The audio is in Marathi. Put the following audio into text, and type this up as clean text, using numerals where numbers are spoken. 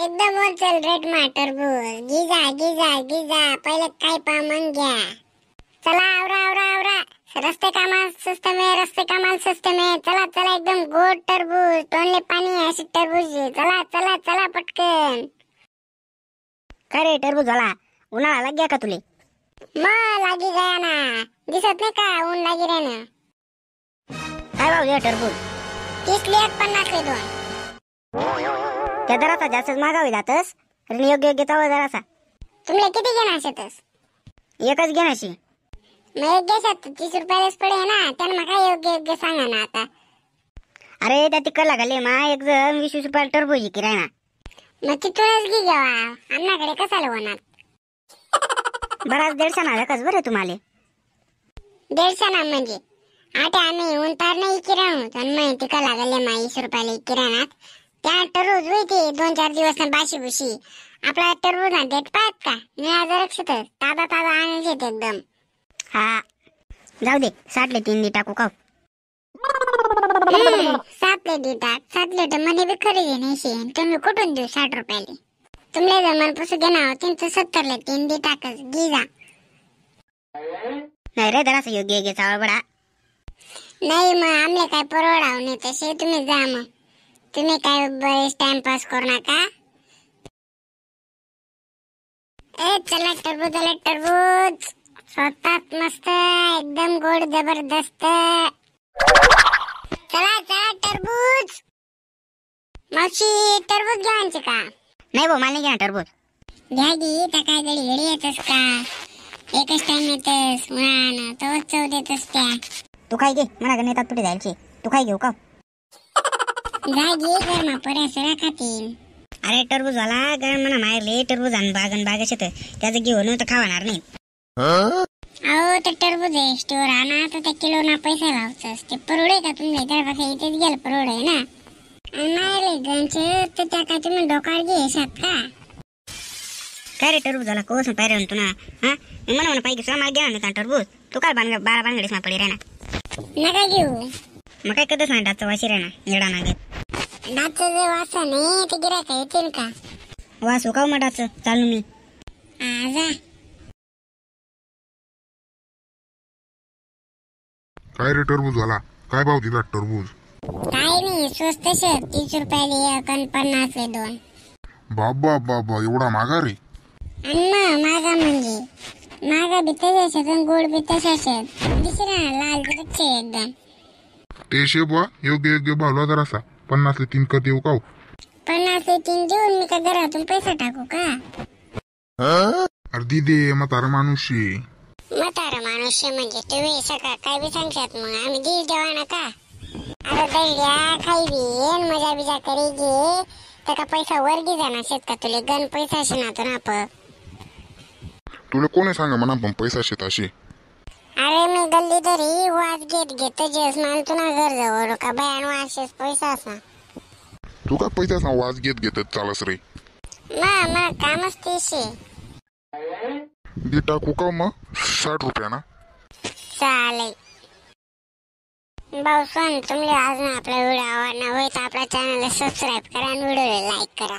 एकदम होलसेल रेट मा टरबूज गिजा गिजा गिजा पहिले काय पा मग घ्या. चला आवरा आवरा आवरा रस्ते कामाल स्वस्त में चला चला एकदम गोड टरबूज तोंडले पाणी अशी टरबूज चला चला चला पटकन. काय रे टरबूज झाला उन्हाळा लाग गया का तुले? मग लागी गया ना दिसत नाही का ऊन लागी रे ना. काय भाव आहे टरबूज? 30 ले 50 ले 2. त्या दराचा जास्तच मागावी जातस आणि योग्य चावा जरासा. तुमले किती घेणार शेतस? एकच घेण्याशी. मग एक घेशात 30 रुपयालाच पडे ना त्यांना काय योग्य सांगा ना आता. अरे त्या तिकडला घाले मा एक जण 20 रुपयाला टरबूज किराय ना. मग तिथूनच घे घ्यावा आमनाकडे कसाला होणार. बराच 150 ना कस बरं तुम्हाला? 150 ना म्हणजे आता आम्ही उंटार नाही किराणू पण माहिती का लागले मा 20 रुपयाला किराणात. त्या टरबूज होते 2-4 दिवस बाशी बुशी आपला टरबूज ना देत पाहत का निळा जरक्षित ताजा ताजा आणायचे एकदम. हा जाऊ दे 60 ले 3 दी टाकू का? 7 ले देतात 7 ले तर मने बी खरेदी नाही तुम्ही कुठून देऊ 60 रुपयाले. तुमले जर मनपासून घेणार होते तर 70 ले 3 दी टाकस गिजा. नाही रे जरासा योग्य चावळ बडा. नाही मग आमले काय परवडाव नाही तसे तुम्ही जा मग. तुम्ही काय बरेच टाइमपास करू नका. चला टरबूज स्वतःच मस्त एकदम गोड जबरदस्त. चला चला टरबूज. मावशी टरबूज घ्यायचे का? नाही भाऊ मला नाही घ्या टरबूज. घ्या गी त्या काय घडी येतस का एकच टाइम येतस उन्हाळ्यानं तवच चव देतस त्या. तू काय घे मला का नेतात कुठे जायचे तू काय घेऊ का? जा घे गरमा पर्यासरा खातील. अरे टरबूज वाला गरम म्हणा मारले टरबूज आणि बाग शेत त्याचं घेऊन तर खावणार नाही. अहो तर टरबूज आहे स्टोर आणा तर त्या किलो ना पैसा लावतस ते परवडे का तुम्ही त्यापासून इथेच गेलं परवडे ना. नाही गंचे तर त्या काय तुम्ही डोकार घेशात का? काय रे टरबूज झाला कोस पायरे म्हणतो ना. हा म्हणा पाहिजे तुला मला घेणार नाही टरबूज. तू काय 12 बांगडीस पडे रे ना. नका घेऊ मग काय कधीच नाही डाचं वाशी रे ना येडा नागत. डाचं जे वासा नाही ते गिरायक येतील का? वासू का मग डाचं चालू मी. जा काय रे टरबूज झाला काय भाव दिला टरबूज? काय नाही स्वस्त शेत 30 रुपयाले 1 आणि 50 ले 2. बाबा बाबा एवढा मागा रे. आणि मागा म्हणजे मागा बी तशाच आणि गोड बी तशाच दिसला लाल द्राक्ष एकदम. ते शेबा योग्य भाव ला जरासा 50 ले 3 कर देऊ का? 50 ले 3 देऊन मी का घरातून पैसा टाकू का? अरे दे म्हातारा माणूस म्हातारा माणूस म्हणजे तुम्ही सका काय बी सांगशात मग आम्ही दे देवाना का? अरे दळ्या खाई बी मजा बिजा करी घे तर का पैसा वर गी जाणार शेत का तुले गण पैसा शिनातो ना आप. तुला कोणी सांगा म्हणा पण पैसा शेताशी. अरे मी गल्ली तरी वाज घेत जेस माल तू ना घर जवळ का बयान वाशेस पैसा असा. तू का पैसा वाज घेत चालस रे. मग कामच तेशे. दे टाकू का मग 60 रुपया ना? चालेल भाऊ सोन तुम्हाला आज ना आपला व्हिडिओ आवडला होय तर आपल्या चॅनलला सबस्क्राईब करा आणि व्हिडिओला लाईक करा.